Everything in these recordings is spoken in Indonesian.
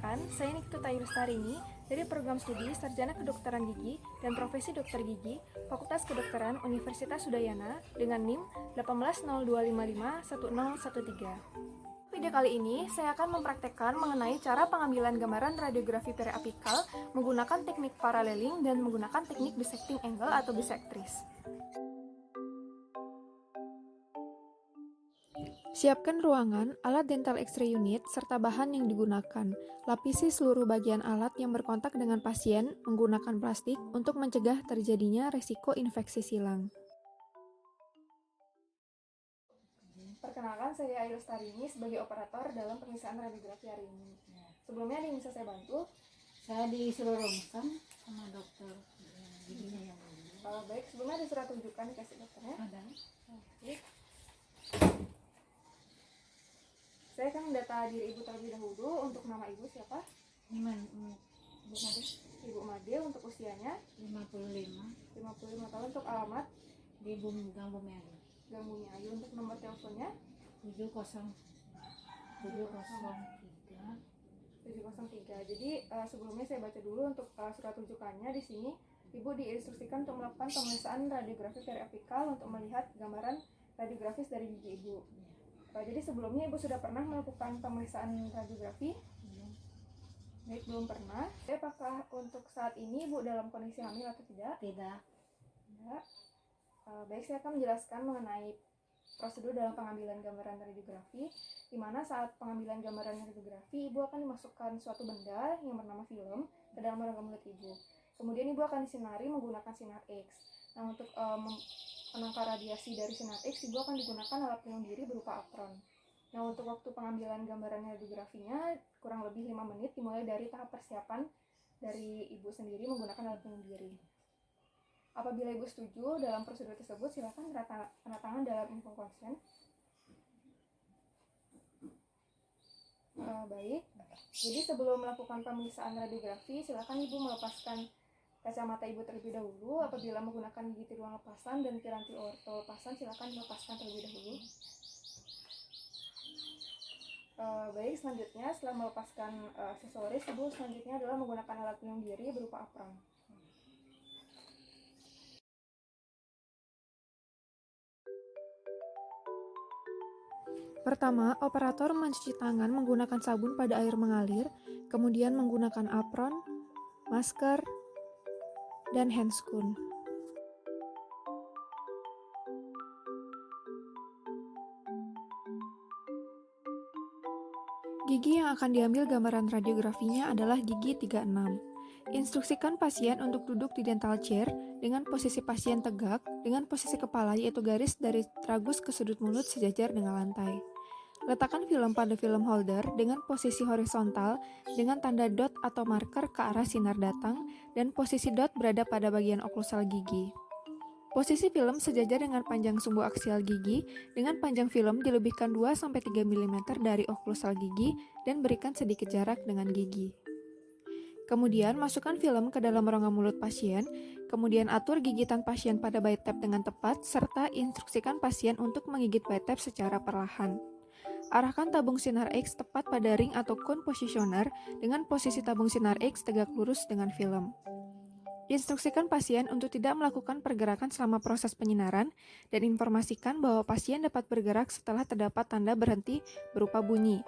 Perkenalkan, saya Nikita Yulstarini dari Program Studi Sarjana Kedokteran Gigi dan Profesi Dokter Gigi, Fakultas Kedokteran Universitas Udayana dengan NIM 1802551013. Video kali ini, saya akan mempraktekkan mengenai cara pengambilan gambaran radiografi periapikal menggunakan teknik paralleling dan menggunakan teknik bisecting angle atau bisectris. Siapkan ruangan, alat dental X-ray unit, serta bahan yang digunakan. Lapisi seluruh bagian alat yang berkontak dengan pasien menggunakan plastik untuk mencegah terjadinya resiko infeksi silang. Perkenalkan, saya Ayu Lestarini sebagai operator dalam pemeriksaan radiografi hari ini. Sebelumnya ada yang bisa saya bantu? Saya disuruh rongsen sama dokter giginya yang ini. Baik, sebelumnya ada surat rujukan dikasih dokternya? Ada. Baik. Saya akan mendata diri ibu terlebih dahulu. Untuk nama ibu siapa? Iman, Bu Made, Ibu Made. Untuk usianya 55 tahun. Untuk alamat di Gang Bumiayu. Gang Bumiayu. Untuk nomor teleponnya 703. Jadi sebelumnya saya baca dulu untuk surat rujukannya. Di sini ibu diinstruksikan untuk melakukan pemeriksaan radiografi periapikal untuk melihat gambaran radiografis dari gigi ibu. Jadi sebelumnya ibu sudah pernah melakukan pemeriksaan radiografi? Baik, belum pernah. Apakah untuk saat ini ibu dalam kondisi hamil atau tidak? Tidak. Tidak. Baik, saya akan menjelaskan mengenai prosedur dalam pengambilan gambaran radiografi, di mana saat pengambilan gambaran radiografi ibu akan dimasukkan suatu benda yang bernama film ke dalam rongga mulut ibu. Kemudian ibu akan disinari menggunakan sinar X. Nah, untuk menangkal radiasi dari sinar X, ibu akan digunakan alat pelindung diri berupa apron. Nah, untuk waktu pengambilan gambaran radiografinya kurang lebih 5 menit dimulai dari tahap persiapan dari ibu sendiri menggunakan alat pelindung diri. Apabila ibu setuju dalam prosedur tersebut, silakan tanda tangan dalam info konsen. Baik, jadi sebelum melakukan pemeriksaan radiografi, silakan ibu melepaskan kacamata ibu terlebih dahulu. Apabila menggunakan gigi tiruan lepasan dan piranti orto lepasan, silakan dilepaskan terlebih dahulu. Baik, selanjutnya setelah melepaskan aksesoris, ibu selanjutnya adalah menggunakan alat pelindung diri berupa apron. Pertama, operator mencuci tangan menggunakan sabun pada air mengalir, kemudian menggunakan apron, masker, dan handscoon. Gigi yang akan diambil gambaran radiografinya adalah gigi 36. Instruksikan pasien untuk duduk di dental chair dengan posisi pasien tegak dengan posisi kepala yaitu garis dari tragus ke sudut mulut sejajar dengan lantai. Letakkan film pada film holder dengan posisi horizontal dengan tanda dot atau marker ke arah sinar datang dan posisi dot berada pada bagian oklusal gigi. Posisi film sejajar dengan panjang sumbu aksial gigi dengan panjang film dilebihkan 2-3 mm dari oklusal gigi dan berikan sedikit jarak dengan gigi. Kemudian masukkan film ke dalam rongga mulut pasien, kemudian atur gigitan pasien pada bite-tap dengan tepat serta instruksikan pasien untuk menggigit bite-tap secara perlahan. Arahkan tabung sinar X tepat pada ring atau cone positioner dengan posisi tabung sinar X tegak lurus dengan film. Instruksikan pasien untuk tidak melakukan pergerakan selama proses penyinaran dan informasikan bahwa pasien dapat bergerak setelah terdapat tanda berhenti berupa bunyi.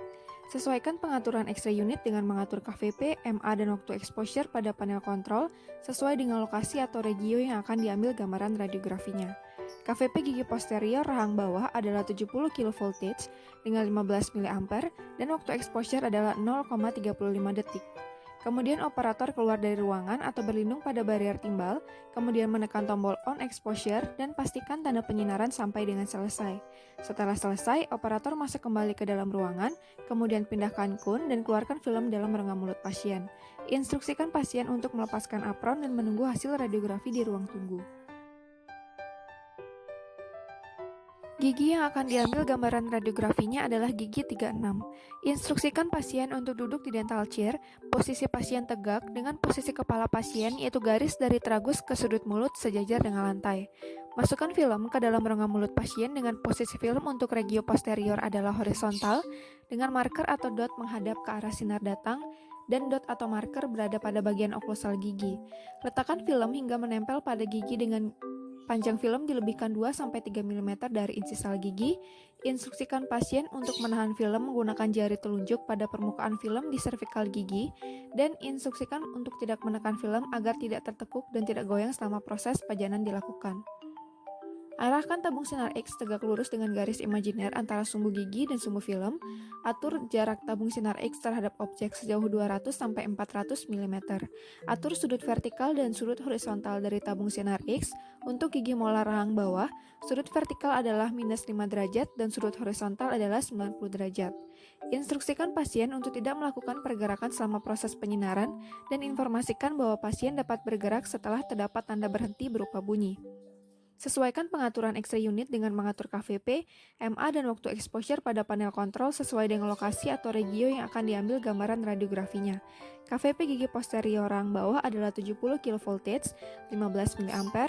Sesuaikan pengaturan X-ray unit dengan mengatur KVP, MA, dan waktu exposure pada panel kontrol sesuai dengan lokasi atau regio yang akan diambil gambaran radiografinya. KVP gigi posterior rahang bawah adalah 70 kV dengan 15 mA dan waktu exposure adalah 0,35 detik. Kemudian operator keluar dari ruangan atau berlindung pada barrier timbal, kemudian menekan tombol on exposure dan pastikan tanda penyinaran sampai dengan selesai. Setelah selesai, operator masuk kembali ke dalam ruangan, kemudian pindahkan cone dan keluarkan film dalam rongga mulut pasien. Instruksikan pasien untuk melepaskan apron dan menunggu hasil radiografi di ruang tunggu. Gigi yang akan diambil gambaran radiografinya adalah gigi 36. Instruksikan pasien untuk duduk di dental chair, posisi pasien tegak dengan posisi kepala pasien yaitu garis dari tragus ke sudut mulut sejajar dengan lantai. Masukkan film ke dalam rongga mulut pasien dengan posisi film untuk regio posterior adalah horizontal dengan marker atau dot menghadap ke arah sinar datang dan dot atau marker berada pada bagian okklusal gigi. Letakkan film hingga menempel pada gigi dengan panjang film dilebihkan 2-3 mm dari insisal gigi. Instruksikan pasien untuk menahan film menggunakan jari telunjuk pada permukaan film di servikal gigi, dan instruksikan untuk tidak menekan film agar tidak tertekuk dan tidak goyang selama proses pajanan dilakukan. Arahkan tabung sinar X tegak lurus dengan garis imajiner antara sumbu gigi dan sumbu film. Atur jarak tabung sinar X terhadap objek sejauh 200-400 mm. Atur sudut vertikal dan sudut horizontal dari tabung sinar X. Untuk gigi molar rahang bawah, sudut vertikal adalah minus 5 derajat dan sudut horizontal adalah 90 derajat. Instruksikan pasien untuk tidak melakukan pergerakan selama proses penyinaran dan informasikan bahwa pasien dapat bergerak setelah terdapat tanda berhenti berupa bunyi. Sesuaikan pengaturan X-ray unit dengan mengatur KVP, MA, dan waktu exposure pada panel kontrol sesuai dengan lokasi atau regio yang akan diambil gambaran radiografinya. KVP gigi posterior rahang bawah adalah 70 kV, 15 mA,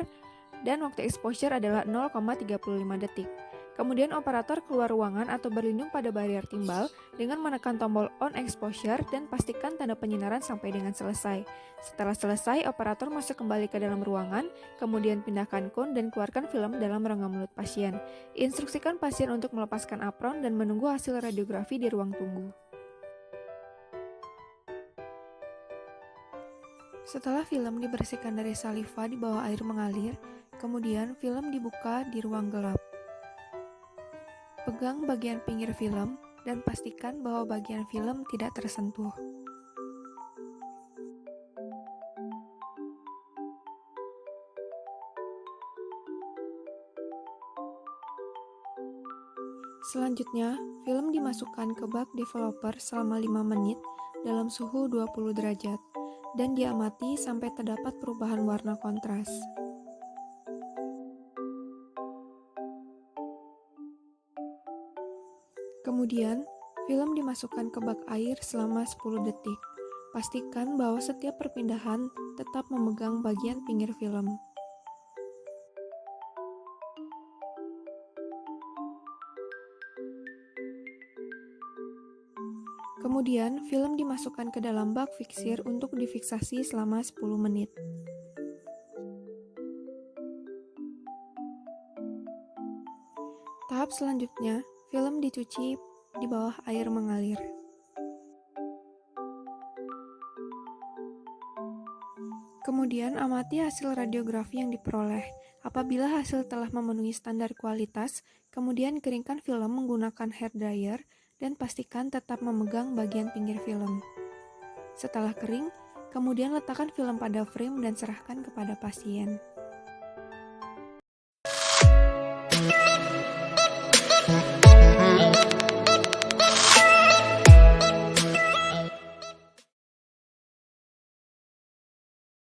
dan waktu exposure adalah 0,35 detik. Kemudian operator keluar ruangan atau berlindung pada barrier timbal dengan menekan tombol on exposure dan pastikan tanda penyinaran sampai dengan selesai. Setelah selesai, operator masuk kembali ke dalam ruangan, kemudian pindahkan cone dan keluarkan film dalam rongga mulut pasien. Instruksikan pasien untuk melepaskan apron dan menunggu hasil radiografi di ruang tunggu. Setelah film dibersihkan dari saliva di bawah air mengalir, kemudian film dibuka di ruang gelap. Pegang bagian pinggir film dan pastikan bahwa bagian film tidak tersentuh. Selanjutnya, film dimasukkan ke bak developer selama 5 menit dalam suhu 20 derajat dan diamati sampai terdapat perubahan warna kontras. Kemudian, film dimasukkan ke bak air selama 10 detik. Pastikan bahwa setiap perpindahan tetap memegang bagian pinggir film. Kemudian, film dimasukkan ke dalam bak fiksir untuk difiksasi selama 10 menit. Tahap selanjutnya, film dicuci di bawah air mengalir. Kemudian amati hasil radiografi yang diperoleh. Apabila hasil telah memenuhi standar kualitas, kemudian keringkan film menggunakan hair dryer dan pastikan tetap memegang bagian pinggir film. Setelah kering, kemudian letakkan film pada frame dan serahkan kepada pasien.